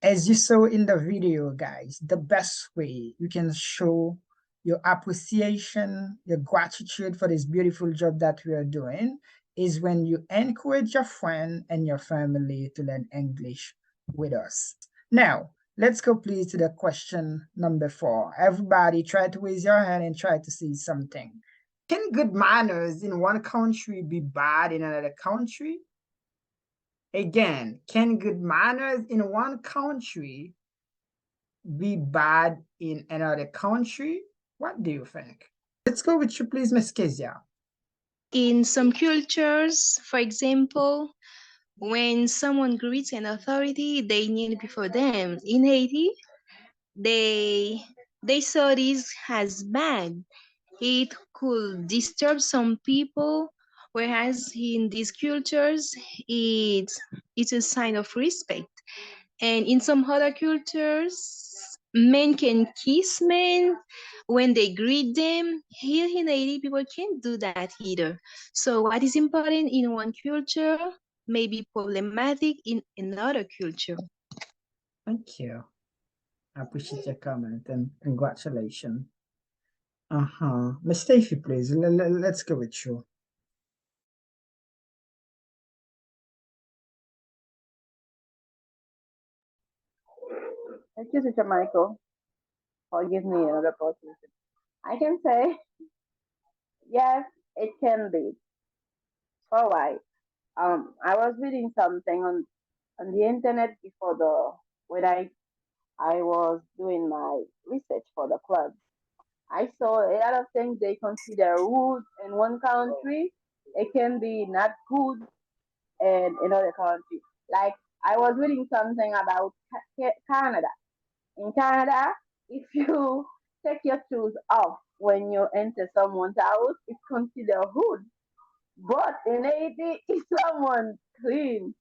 as you saw in the video, guys, the best way you can show your appreciation, your gratitude for this beautiful job that we are doing is when you encourage your friend and your family to learn English with us. Now, let's go please to the question number 4. Everybody try to raise your hand and try to say something. Can good manners in one country be bad in another country? Again, can good manners in one country be bad in another country? What do you think? Let's go with you, please, Miss Kezia. In some cultures, for example, when someone greets an authority, they kneel before them. In Haiti, they saw this as bad. It could disturb some people, whereas in these cultures, it's a sign of respect. And in some other cultures, men can kiss men when they greet them. Here in Haiti, people can't do that either. So what is important in one culture may be problematic in another culture. Thank you. I appreciate your comment and congratulations. Miss Stacey, please, let's go with you. Thank you, Teacher Michael, for giving me another opportunity. I can say, yes, it can be. For why? I was reading something on the internet before when I was doing my research for the club. I saw a lot of things they consider rude in one country. It can be not good in another country. Like I was reading something about Canada. In Canada, if you take your shoes off when you enter someone's house, it's considered rude. But in Haiti, if someone cleans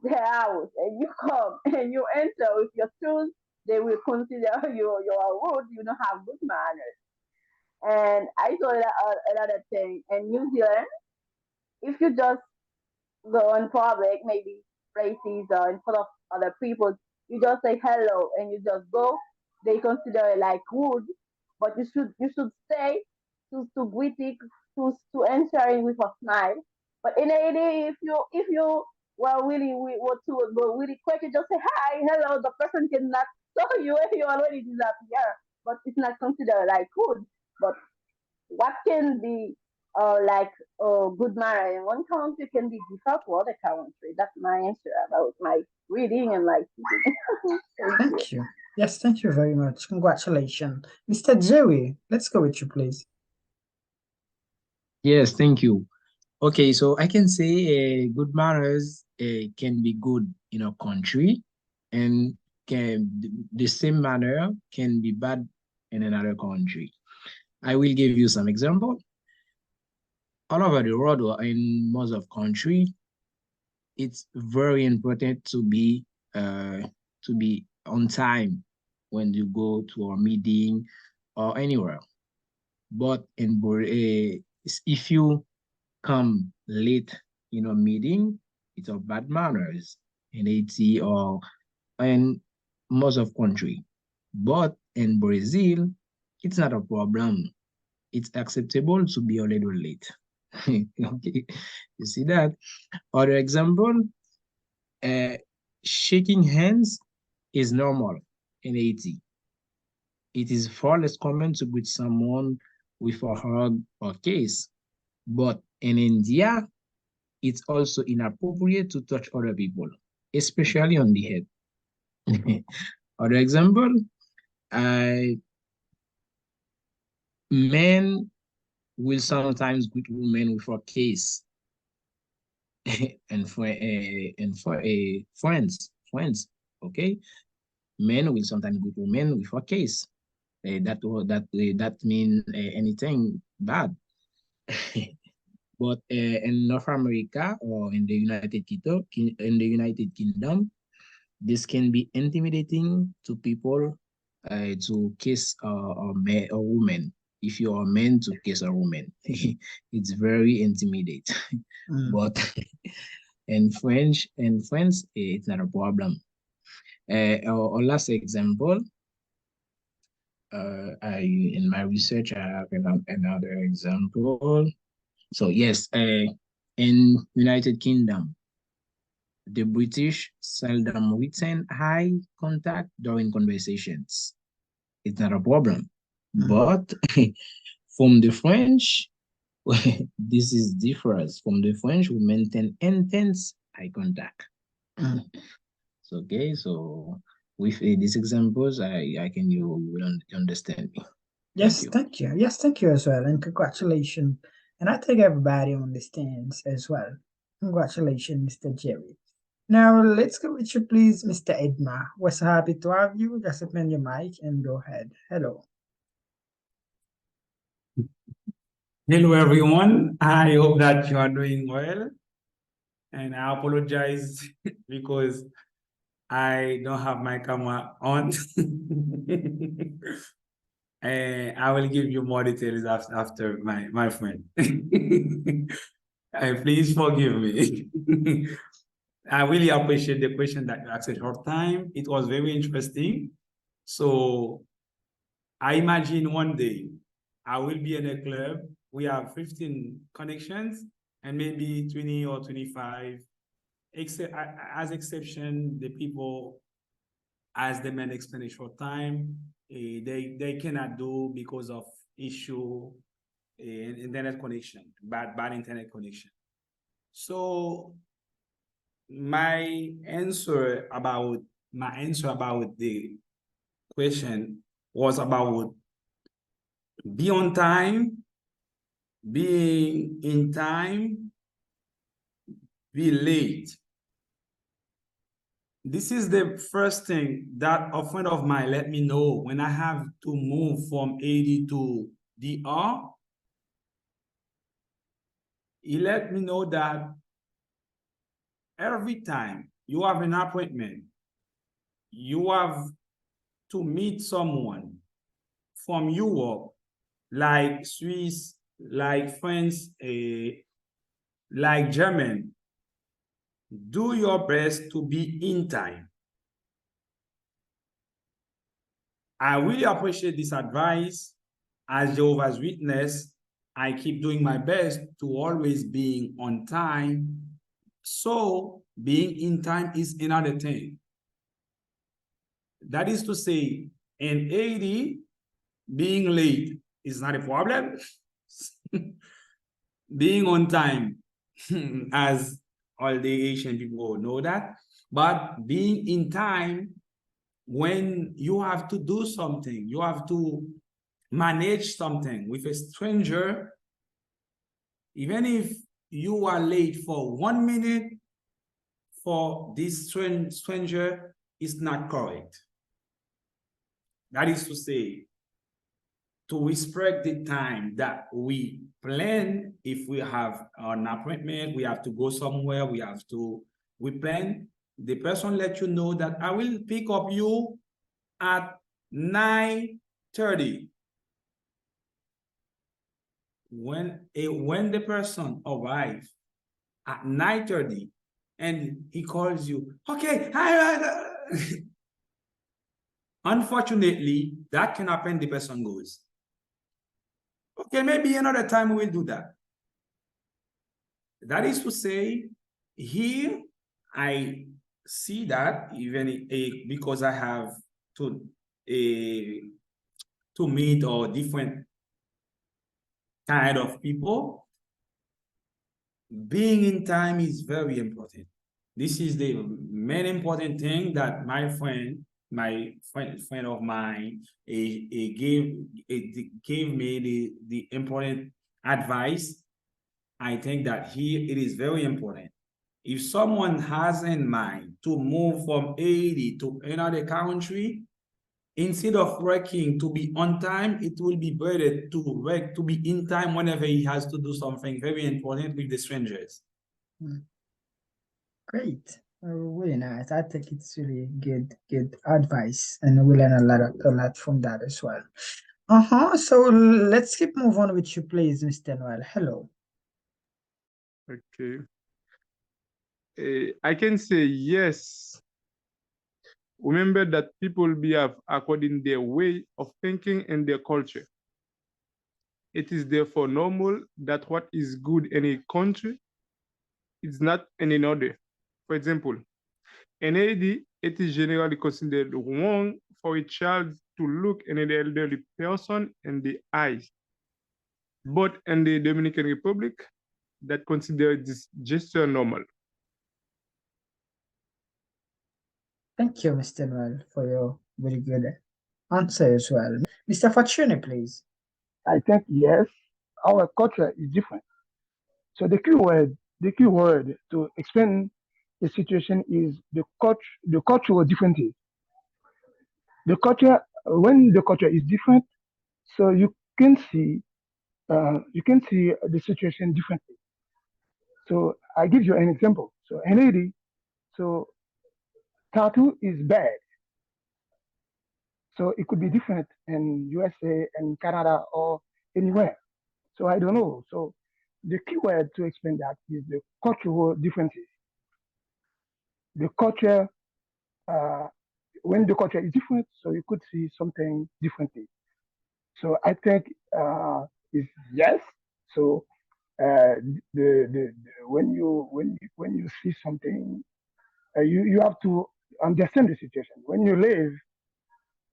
their house and you come and you enter with your shoes, they will consider you are rude. You don't have good manners. And I saw another thing in New Zealand. If you just go in public, maybe places or in front of other people, you just say hello and you just go. They consider it like rude, but you should stay to greet it, to answering with a smile. But in Haiti, if you were really we were to go really quick, you just say hi, hello. The person cannot saw you if you already disappear, but it's not considered like rude. But what can be like good manner in one country can be different to other country. That's my answer about my reading and my speaking. Thank you. Yes, thank you very much. Congratulations. Mr. Jerry, let's go with you, please. Yes, thank you. Okay, so I can say good manners can be good in a country, and the same manner can be bad in another country. I will give you some example. All over the world or in most of country, it's very important to be on time when you go to a meeting or anywhere. But if you come late in a meeting, it's a bad manners in Haiti or in most of country. But in Brazil, it's not a problem. It's acceptable to be a little late. Okay, you see that? Other example, shaking hands is normal in Haiti. It is far less common to greet someone with a hug or kiss. But in India, it's also inappropriate to touch other people, especially on the head. Other example, men will sometimes greet women with a kiss, and for friends, okay. Men will sometimes greet women with a kiss. That mean anything bad. But in North America or in the United Kingdom, this can be intimidating to people to kiss a woman. If you are a man to kiss a woman, it's very intimidating. But in France, it's not a problem. Our last example, in my research, I have another example. So yes, in United Kingdom, the British seldom retain eye contact during conversations. It's not a problem. But from the French, this is different. From the French, we maintain intense eye contact. So, okay, so with these examples, I can you will understand me. Yes, thank you. Yes, thank you as well, and congratulations. And I think everybody understands as well. Congratulations, Mr. Jerry. Now let's go with you, please, Mr. Edma. We're so happy to have you. Just open your mic and go ahead. Hello. Hello, everyone. I hope that you are doing well. And I apologize because I don't have my camera on. And I will give you more details after my friend. Please forgive me. I really appreciate the question that you asked at your time. It was very interesting. So I imagine one day I will be in a club. We have 15 connections and maybe 20 or 25, except as exception, the people, as the man explained a short time, they cannot do because of issue in internet connection, bad internet connection. So my answer about the question was about be on time, being in time, be late. This is the first thing that a friend of mine let me know when I have to move from AD to DR. He let me know that every time you have an appointment, you have to meet someone from Europe, like Swiss, like France, like German. Do your best to be in time. I really appreciate this advice. As Jehovah's Witness, I keep doing my best to always being on time. So being in time is another thing. That is to say, in 80, being late is not a problem. Being on time, as all the Asian people know that, but being in time when you have to do something, you have to manage something with a stranger, even if you are late for 1 minute, for this stranger is not correct. That is to say, to respect the time that we plan. If we have an appointment, we have to go somewhere, we plan. The person let you know that I will pick up you at 9:30. When the person arrives at 9:30 and he calls you, okay, unfortunately, that can happen, the person goes. Okay, maybe another time we will do that. That is to say, here I see that even because I have to meet or different kind of people, being in time is very important. This is the main important thing that my friend of mine gave me the important advice. I think that here it is very important. If someone has in mind to move from 80 to another country, instead of working to be on time, it will be better to work to be in time whenever he has to do something very important with the strangers. Great. Really nice. I think it's really good advice, and we learn a lot from that as well. So let's keep move on with you, please, Mr. Noel. Hello. Okay. I can say yes. Remember that people behave according to their way of thinking and their culture. It is therefore normal that what is good in a country is not in another. For example, in Haiti, it is generally considered wrong for a child to look an elderly person in the eyes. But in the Dominican Republic, that considers this gesture normal. Thank you, Mr. Noel, for your very good answer as well. Mr. Fortuny, please. I think yes, our culture is different. So the key word to explain the situation is the cultural differences. The culture, when the culture is different, so you can see the situation differently. So I give you an example. So in Haiti, so tattoo is bad. So it could be different in USA and Canada or anywhere. So I don't know. So the key word to explain that is the cultural differences. The culture, when the culture is different, so you could see something differently. So I think is yes. So when you see something, you have to understand the situation. When you live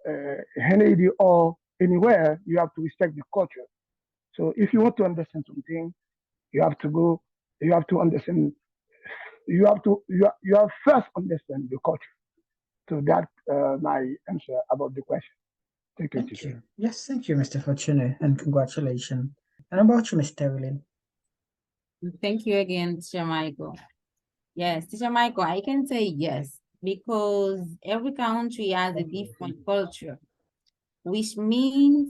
in Haiti or anywhere, you have to respect the culture. So if you want to understand something, you have to go. You have to understand. You have first understand the culture. So that's my answer about the question. Thank you, Thank teacher. you. Yes, thank you, Mr. Fortuny, and congratulations. And about you, Miss Evelyn? Thank you again, Teacher Michael. Yes, Teacher Michael, I can say yes, because every country has a different culture, which means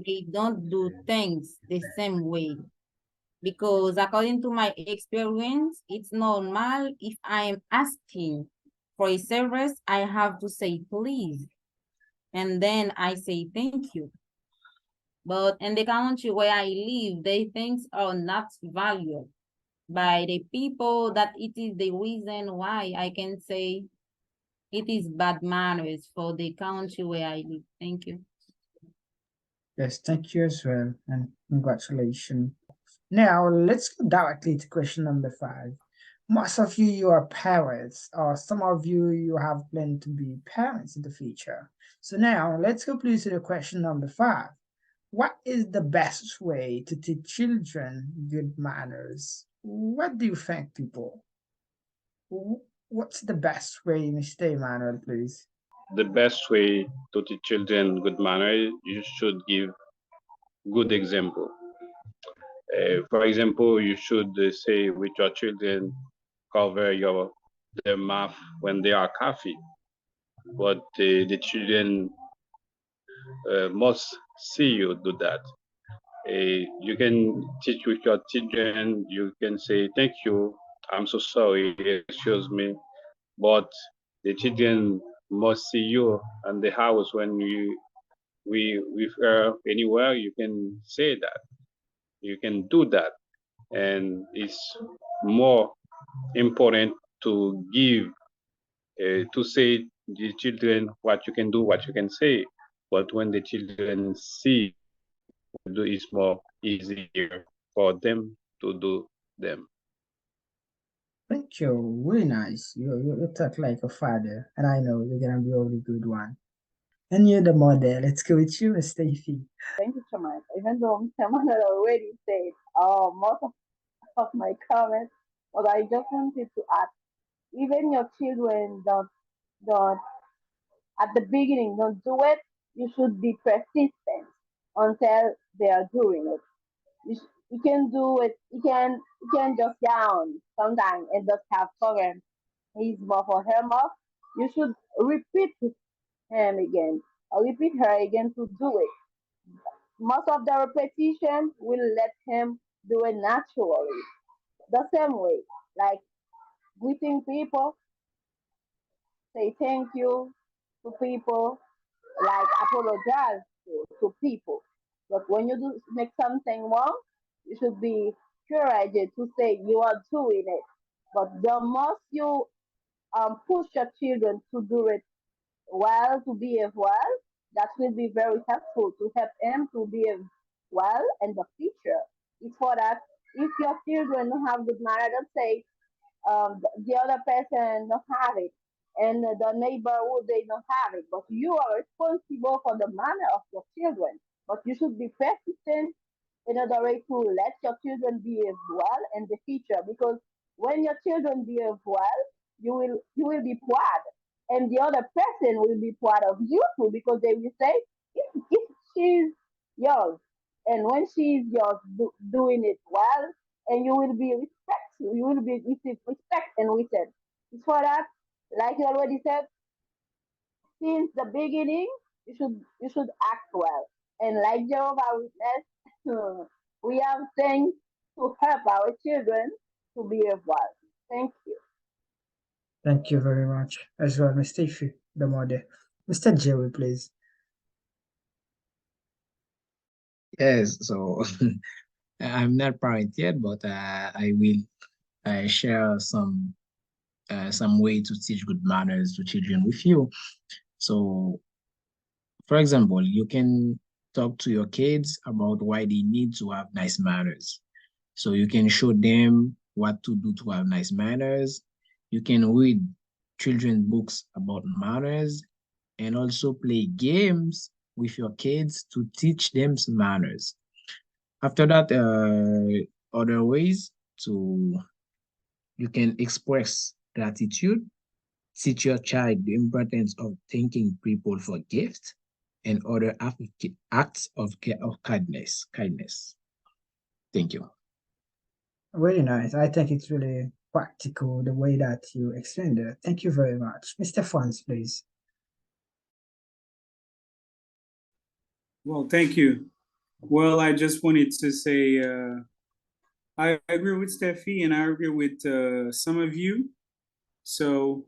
they don't do things the same way. Because according to my experience, it's normal if I am asking for a service, I have to say please. And then I say thank you. But in the country where I live, they things are not valued by the people, that it is the reason why I can say it is bad manners for the country where I live. Thank you. Yes, thank you as well, and congratulations. Now, let's go directly to question number 5. Most of you are parents, or some of you have planned to be parents in the future. So now, let's go please to the question number 5. What is the best way to teach children good manners? What do you think, people? What's the best way, Mr. Emmanuel, please? The best way to teach children good manners, you should give good example. For example, you should say with your children, cover their mouth when they are coffee. But the children must see you do that. You can teach with your children, you can say, thank you, I'm so sorry, excuse me. But the children must see you in the house when we refer anywhere, you can say that. You can do that. And it's more important to give, to say the children what you can do, what you can say. But when the children see, it's more easier for them to do them. Thank you. Really nice. You talk like a father, and I know you're gonna be a really good one. And you're the mother. Let's go with you, Stacey. Thank you so much. Even though someone had already said most of my comments, but I just wanted to add, even your children don't at the beginning don't do it, you should be persistent until they are doing it. You can do it. You can just down sometimes and just have problem. His mouth or her mouth. You should repeat him again or repeat her again to do it. Most of the repetition will let him do it naturally. The same way, like greeting people, say thank you to people, like apologize to people. But when you do make something wrong, you should be courageous to say you are doing it. But the most you push your children to do it well, to behave well, that will be very helpful to help him to behave well in the future. It's for that if your children don't have good manner, don't say the other person don't have it and the neighborhood they don't have it, but you are responsible for the manner of your children. But you should be persistent in order to let your children behave well in the future, because when your children behave well, you will be proud, and the other person will be proud of you too, because they will say, if she's yours, and when she's yours doing it well, and you will be respect, you will be receive respect and return. It's for that, like you already said, since the beginning, you should act well. And like Jehovah Witness, we have things to help our children to behave well. Thank you. Thank you very much as well, Mr. Ife, the mother. Mr. Jerry, please. Yes, so I'm not parent yet, but I will share some way to teach good manners to children with you. So, for example, you can talk to your kids about why they need to have nice manners. So you can show them what to do to have nice manners. You can read children's books about manners and also play games with your kids to teach them manners. After that, other ways to you can express gratitude, teach your child the importance of thanking people for gifts and other acts of kindness. Thank you. Very nice. I think it's really practical the way that you explained it. Thank you very much. Mr. Fons, please. Well, thank you. Well, I just wanted to say I agree with Steffi and I agree with some of you. So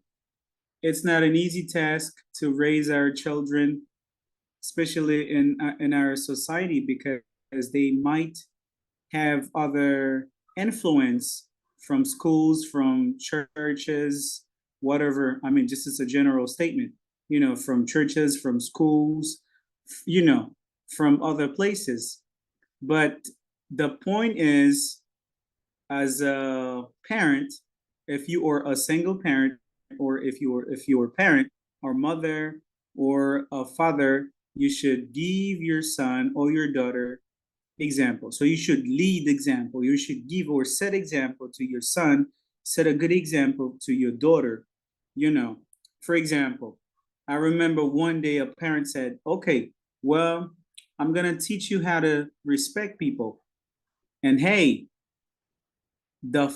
it's not an easy task to raise our children, especially in our society, because they might have other influence from schools, from churches, whatever. I mean, just as a general statement, from churches, from schools, from other places. But the point is, as a parent, if you are a single parent, or if you're a parent or mother or a father, you should give your son or your daughter example. So you should lead example. You should give or set example to your son, set a good example to your daughter. For example, I remember one day a parent said, okay, well, I'm gonna teach you how to respect people. And hey, the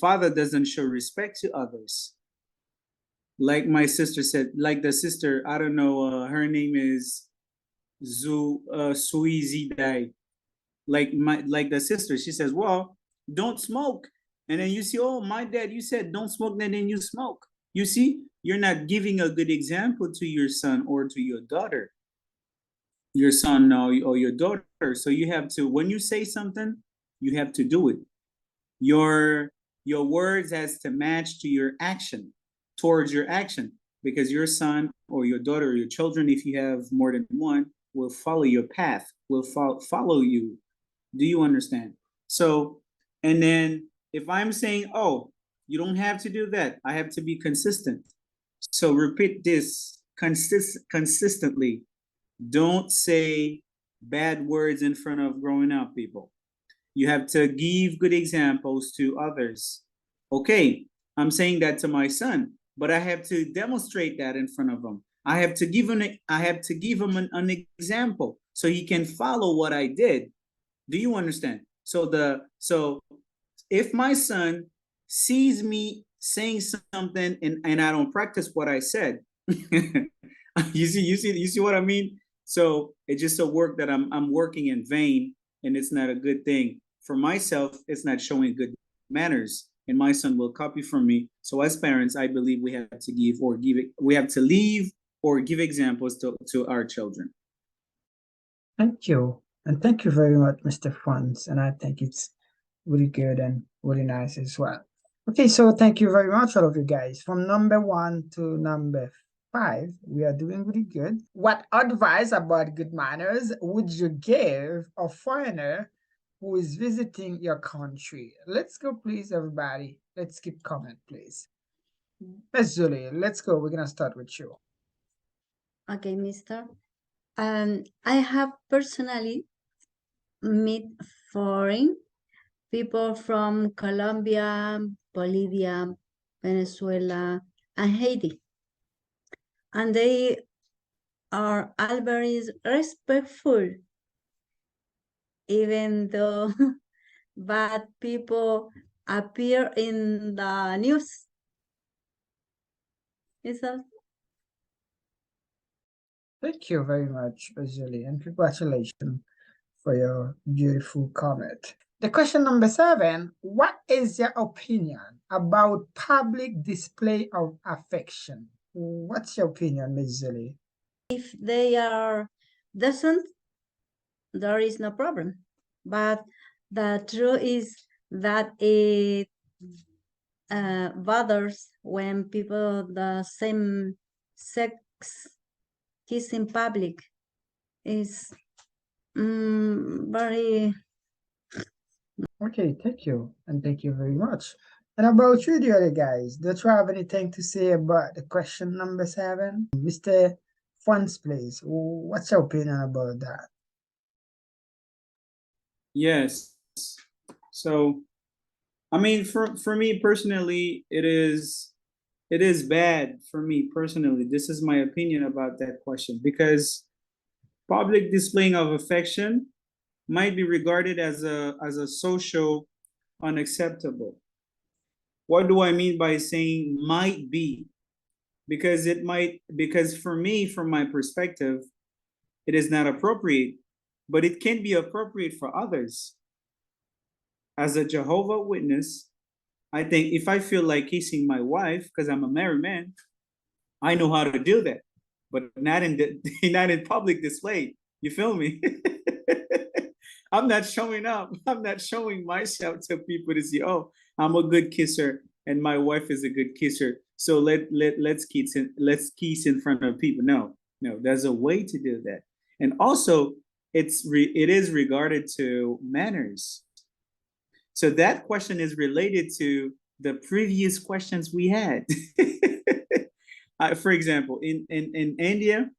father doesn't show respect to others. Like my sister said, like the sister, I don't know, her name is Suizi Dai. Like the sister, she says, well, don't smoke. And then you see, oh, my dad, you said don't smoke, and then you smoke. You see, you're not giving a good example to your son or to your daughter, your son or your daughter. So you have to, when you say something, you have to do it. Your words has to match to your action, towards your action, because your son or your daughter or your children, if you have more than one, will follow your path, will follow you. Do you understand? So, and then if I'm saying, oh, you don't have to do that, I have to be consistent. So repeat this consistently. Don't say bad words in front of growing up people. You have to give good examples to others. Okay, I'm saying that to my son, but I have to demonstrate that in front of him. I have to give him an example so he can follow what I did. Do you understand? So if my son sees me saying something and I don't practice what I said, you see what I mean? So it's just a work that I'm working in vain, and it's not a good thing. For myself, it's not showing good manners, and my son will copy from me. So as parents, I believe we have to we have to leave or give examples to our children. Thank you. And thank you very much, Mr. Fons. And I think it's really good and really nice as well. Okay, so thank you very much, all of you guys. From number 1 to number 5. We are doing really good. What advice about good manners would you give a foreigner who is visiting your country? Let's go, please, everybody. Let's keep comment, please. Miss Julie, let's go. We're gonna start with you. Okay, Mister. I have personally met foreign people from Colombia, Bolivia, Venezuela, and Haiti. And they are all very respectful, even though bad people appear in the news. Is that? Thank you very much, Julie, and congratulations for your beautiful comment. The question number 7, what is your opinion about public display of affection? What's your opinion, Ms. Julie? If they are decent, there is no problem. But the truth is that it bothers when people the same sex kiss in public. Is very... Okay, thank you, and thank you very much. And about you, the other guys, don't you have anything to say about the question number 7? Mr. Funds, please, what's your opinion about that? Yes. So, I mean, for me personally, it is bad for me personally. This is my opinion about that question, because public displaying of affection might be regarded as a social unacceptable. What do I mean by saying might be? Because for me, from my perspective, it is not appropriate, but it can be appropriate for others. As a Jehovah Witness, I think if I feel like kissing my wife because I'm a married man, I know how to do that, but not in public display. You feel me? I'm not showing up. I'm not showing myself to people to see, oh, I'm a good kisser and my wife is a good kisser, so let's kiss in front of people. No, there's a way to do that. And also, it is regarded to manners. So that question is related to the previous questions we had. For example, in India,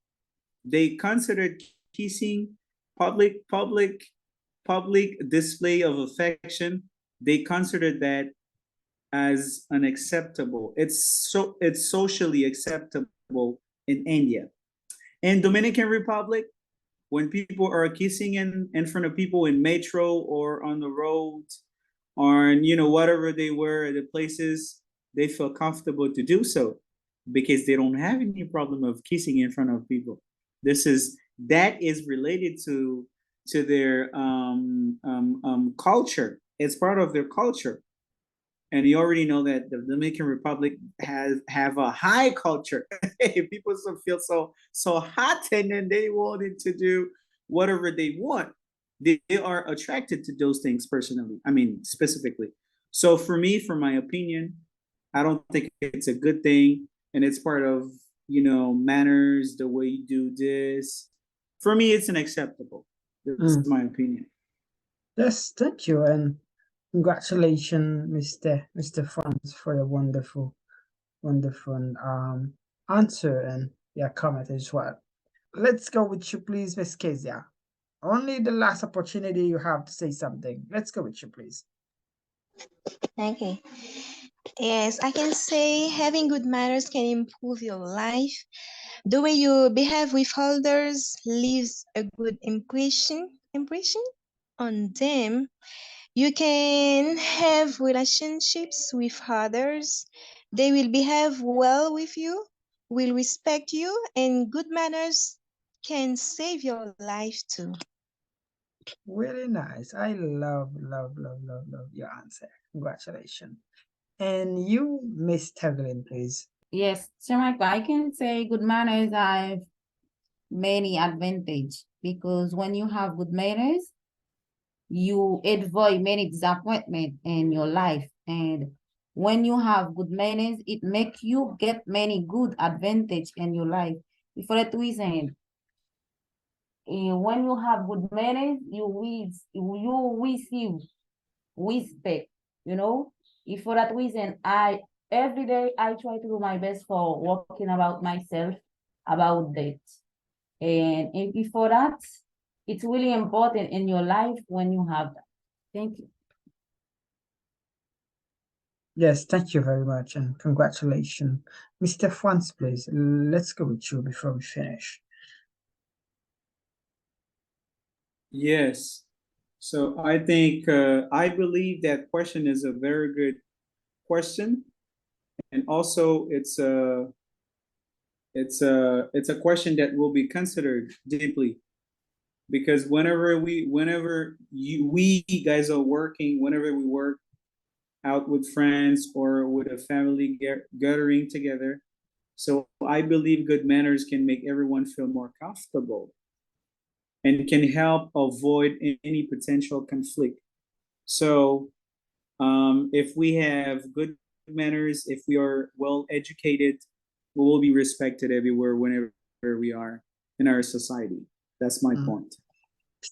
they considered kissing public display of affection. They considered that as unacceptable. It's socially acceptable in India. In Dominican Republic, when people are kissing in front of people in metro or on the road, or whatever they were, the places, they feel comfortable to do so because they don't have any problem of kissing in front of people. That is related to their culture. It's part of their culture. And you already know that the Dominican Republic have a high culture. People feel so hot, and then they wanted to do whatever they want. They are attracted to those things personally. I mean, specifically. So for me, for my opinion, I don't think it's a good thing, and it's part of manners, the way you do this. For me, it's unacceptable. That's my opinion. Yes, thank you, and congratulations, Mr. Franz, for your wonderful answer and your comment as well. Let's go with you, please, Miss Kezia. Only the last opportunity you have to say something. Let's go with you, please. Okay. Yes, I can say having good manners can improve your life. The way you behave with others leaves a good impression on them. You can have relationships with others. They will behave well with you, will respect you, and good manners can save your life too. Really nice. I love your answer. Congratulations. And you, Miss Tevlin, please. Yes, Jamaica, I can say good manners have many advantages, because when you have good manners, you avoid many disappointment in your life, and When you have good manners, it makes you get many good advantage in your life. For that reason, when you have good manners, you receive respect, you know. If for that reason, every day I try to do my best for working about myself, about that. And if for that, it's really important in your life when you have that. Thank you. Yes, thank you very much and congratulations. Mr. Franz, please, let's go with you before we finish. Yes. So I think, I believe that question is a very good question. And also it's a question that will be considered deeply, because whenever we guys are working, whenever we work out with friends or with a family gathering together, so I believe good manners can make everyone feel more comfortable and can help avoid any potential conflict. So if we have good manners, if we are well educated, we will be respected everywhere, whenever we are in our society. That's my point.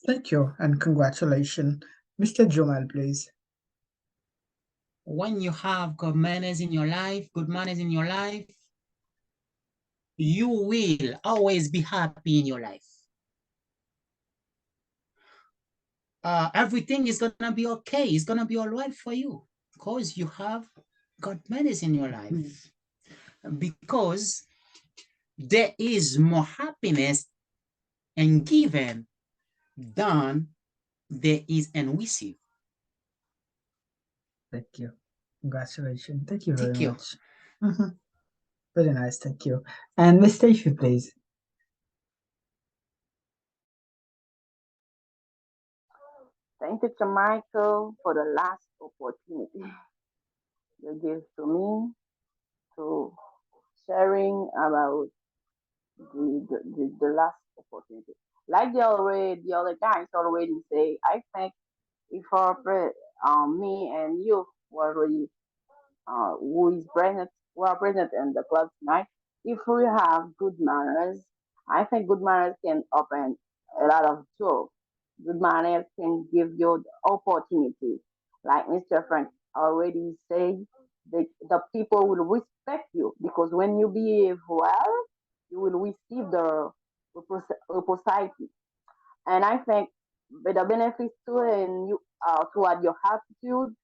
Thank you and congratulations. Mr. Jamal, please. When you have good manners in your life, you will always be happy in your life. Everything is gonna be okay. It's gonna be all right for you because you have good manners in your life. Because there is more happiness in giving than there is in receive. Thank you. Congratulations. Thank you very much. Very nice. Thank you. And Miss Stacey, please. Thank you to Michael for the last opportunity you give to me to sharing about the last opportunity. Like the other guys already say, I think if me and you were already who is present, who are present in the club tonight, if we have good manners, I think good manners can open a lot of doors. Good manners can give you the opportunity. Like Mr. Frank already said, the people will respect you because when you behave well, you will receive the reciprocity. And I think with the benefits to it and you toward your attitude,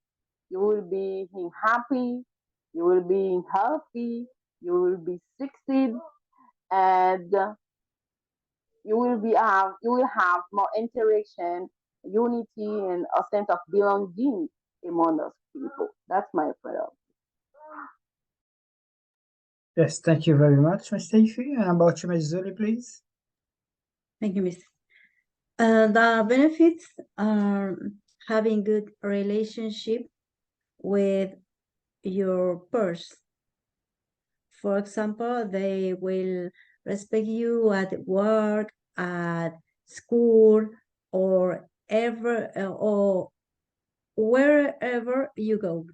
you will be happy, you will be healthy, you will be succeed, and you will have more interaction, unity, and a sense of belonging among us people. That's my prayer. Yes, thank you very much, Ms. Stacey. And about you, Ms. Zuli, please. Thank you, Mr. The benefits are having good relationship with your peers. For example, they will respect you at work, at school, or wherever you go.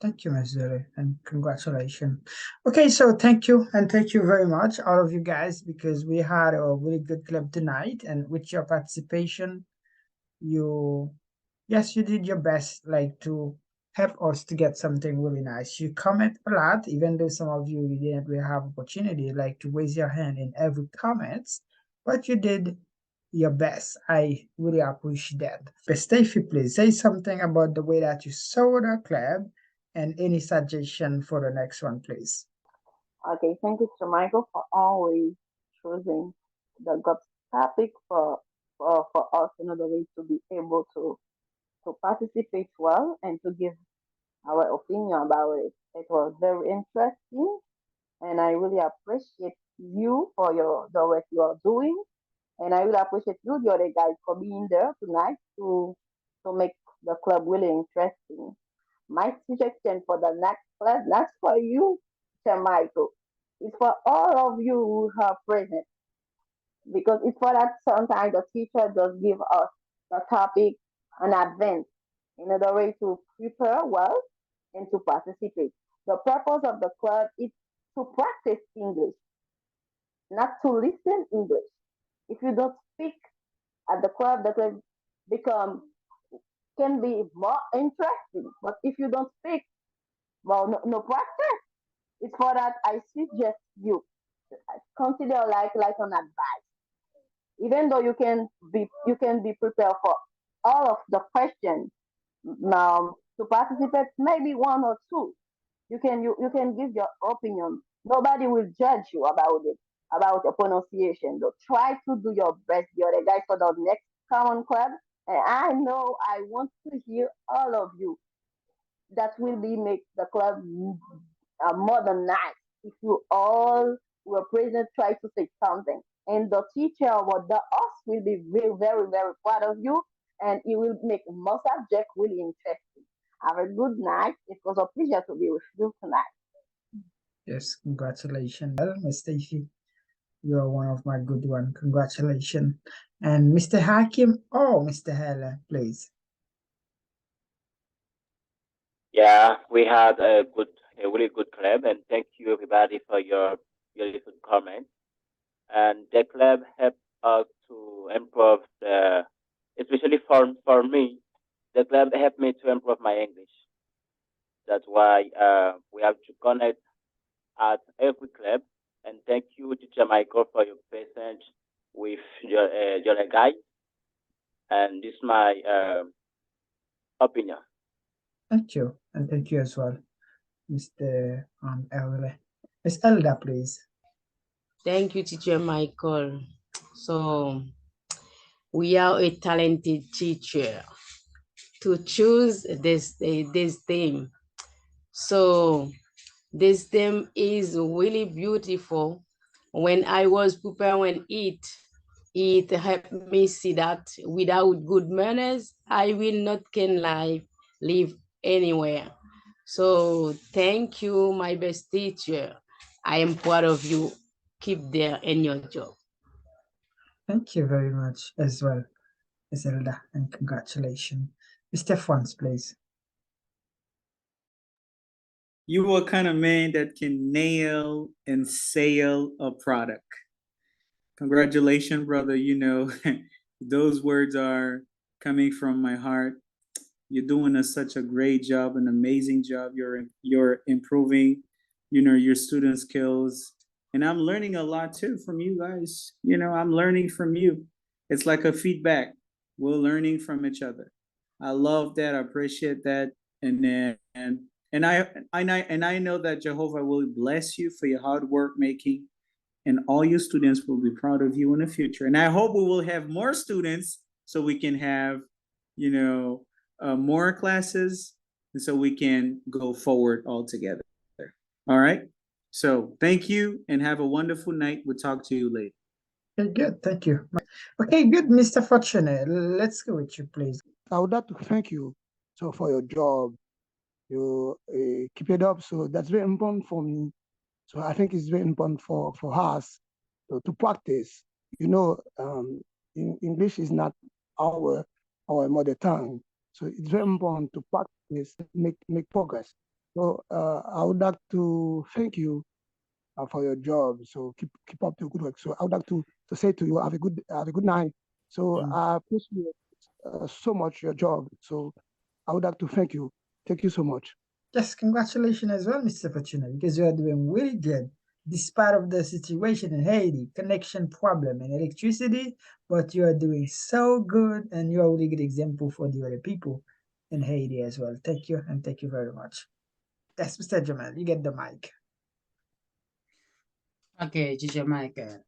Thank you, Ms. Zuri, and congratulations. Okay, so thank you, and thank you very much, all of you guys, because we had a really good club tonight, and with your participation, you did your best, like, to help us to get something really nice. You comment a lot, even though some of you didn't really have opportunity, like, to raise your hand in every comments, but you did your best. I really appreciate that. But Stacey, please say something about the way that you saw the club and any suggestion for the next one, please. Okay, thank you to Michael for always choosing the good topic for us in order to be able to participate well and to give our opinion about it. It was very interesting, and I really appreciate you for the work you are doing, and I really appreciate you, the other guys, for being there tonight to make the club really interesting. My suggestion for the next class, not for you, Sir Michael. It's for all of you who are present. Because it's for that sometimes the teacher just give us the topic in advance in order way to prepare well and to participate. The purpose of the club is to practice English, not to listen English. If you don't speak at the club become can be more interesting. But if you don't speak, well, no practice. It's for that I suggest you consider like an advice. Even though you can be prepared for all of the questions to participate, maybe one or two. You can give your opinion. Nobody will judge you about it, about your pronunciation. So try to do your best, the other guys, for the next common club. And I know I want to hear all of you. That will be make the club more than nice. If you all were present, try to say something. And the teacher or the us will be very, very, very proud of you, and it will make more subject really interesting. Have a good night. It was a pleasure to be with you tonight. Yes, congratulations, Miss Stacy. You are one of my good one. Congratulations. And Mr. Hakim, Mr. Heller, please. Yeah, we had a really good club, and thank you everybody for your good comments. And the club helped us to improve especially for me, the club helped me to improve my English. That's why we have to connect at every club. And thank you, Teacher Michael, for your patience with your guide. And this is my opinion. Thank you, and thank you as well, Mr. Elder. Miss Elder, please. Thank you, Teacher Michael. So we are a talented teacher to choose this theme. So this theme is really beautiful. When I was preparing it helped me see that without good manners, I will not can live anywhere. So thank you, my best teacher. I am proud of you. Keep there in your job. Thank you very much as well, Ms. Elda, and congratulations. Mr. Fons, please. You are kind of man that can nail and sell a product. Congratulations, brother. You know, those words are coming from my heart. You're doing such a great job, an amazing job. You're improving, your student skills. And I'm learning a lot too from you guys. I'm learning from you. It's like a feedback. We're learning from each other. I love that. I appreciate that. And I know that Jehovah will bless you for your hard work making, and all your students will be proud of you in the future. And I hope we will have more students so we can have, more classes, and so we can go forward all together. All right. So thank you and have a wonderful night. We'll talk to you later. Okay, good. Thank you. Okay, good, Mr. Fortuné. Let's go with you, please. I would like to thank you for your job. You keep it up. So that's very important for me. So I think it's very important for us to practice. English is not our mother tongue. So it's very important to practice, make progress. So I would like to thank you for your job. So keep up the good work. So I would like to say to you, have a good night. So I appreciate so much your job. So I would like to thank you. Thank you so much. Yes, congratulations as well, Mr. Fortuné, because you are doing really good despite of the situation in Haiti, connection problem and electricity, but you are doing so good, and you are a really good example for the other people in Haiti as well. Thank you, and thank you very much. Yes, Mr. Jamal, you get the mic. Okay, Teacher Michael.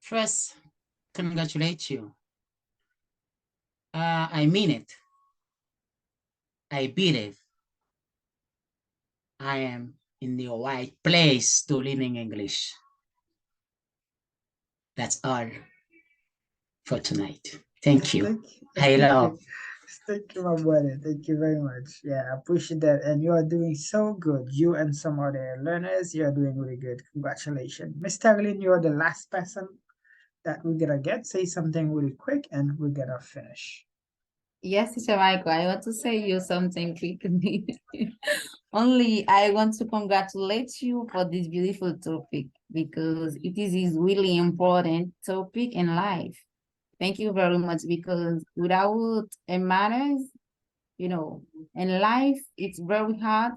First, congratulate you. I mean it. I believe I am in the right place to learning English. That's all for tonight. Thank you. I love. Thank you, my brother. Thank you very much. Yeah, I appreciate that. And you are doing so good. You and some other learners, you are doing really good. Congratulations. Mr. Lin, you are the last person that we're gonna get. Say something really quick and we're gonna finish. Yes, Teacher Michael, I want to say you something quickly. Only I want to congratulate you for this beautiful topic because it is a really important topic in life. Thank you very much because without manners, in life, it's very hard.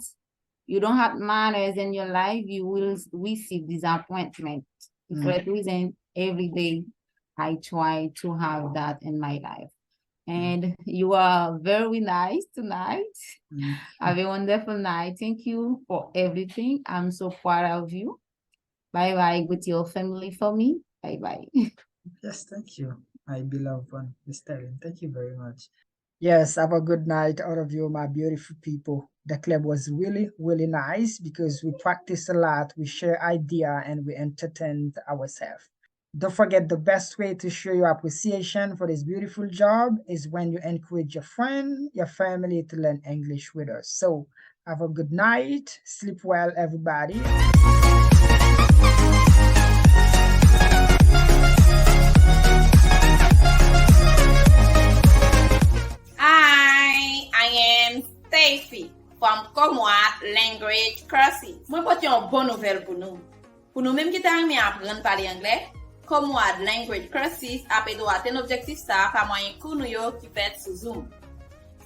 You don't have manners in your life, you will receive disappointment. For that reason, every day I try to have that in my life. And you are very nice tonight. Have a wonderful night. Thank you for everything. I'm so proud of you. Bye-bye with your family for me. Bye-bye. Yes, thank you, my beloved one, Miss Ellen. Thank you very much. Yes, have a good night, all of you, my beautiful people. The club was really, really nice because we practiced a lot, we share idea, and we entertained ourselves. Don't forget, the best way to show your appreciation for this beautiful job is when you encourage your friend, your family to learn English with us. So have a good night. Sleep well, everybody. Hi, I am Stacy from KOMAN Language Courses. Moi, porte une bonne nouvelle pour nous. Pour nous-mêmes qui t'arrivons à apprendre à parler anglais, KOMAN Language Courses a pédo atteindre l'objectif ça par moyen cours nous qui fait sous Zoom.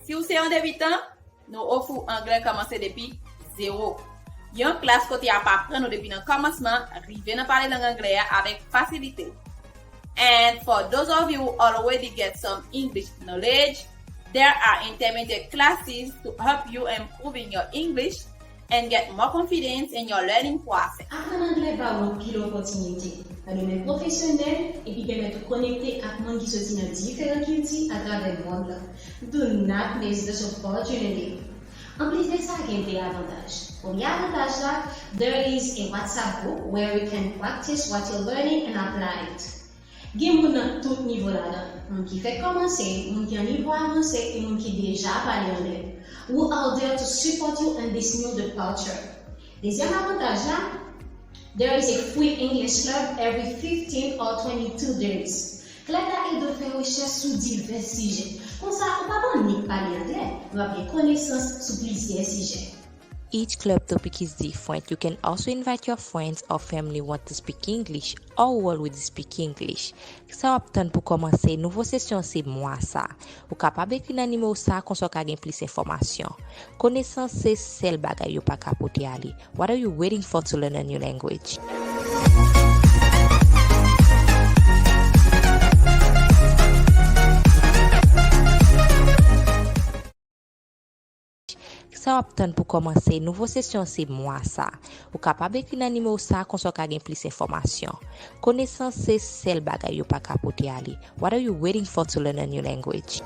Si vous êtes un débutant, nous offrons anglais commencer depuis 0. Il y a une classe côté à pas apprendre depuis le commencement, arriver à parler l'anglais avec facilité. And for those of you who already get some English knowledge, there are intermediate classes to help you improve in your English and get more confidence in your learning process. Apprendre anglais va une pile opportunité. Un domaine professionnel et puis permettre de connecter avec monde qui sont dans différentes cultures à travers le monde. Do not miss this opportunity. En plus de ça, il y a des avantages. Premier avantage là, there is a WhatsApp group where you can practice what you're learning and apply it. Game dans tout niveau là-dedans. Mon qui fait commencer, mon qui a un niveau avancé et mon qui déjà parle anglais. Who are there to support you in this new departure. Deuxième avantage là, there is a free English club every 15 or 22 days. Club là aide à faire recherche sur divers sujets. Comme ça, on va pas ni parler anglais, on va avoir connaissance sur plusieurs sujets. Each club topic is different. You can also invite your friends or family want to speak English or who already speak English. Ça optan pour commencer nouveau session c'est moi ça. Ou capable écrire dans numéro ça qu'on soit gagne plus information. Connaissance c'est seul bagay yo pas capoter aller. What are you waiting for to learn a new language? Ça optan pour commencer nouveau session c'est moi ça. Ou capable écrire dans numéro ça qu'on soit gagne plus information. Connaissance c'est seul bagay yo pas capoter aller. What are you waiting for to learn a new language?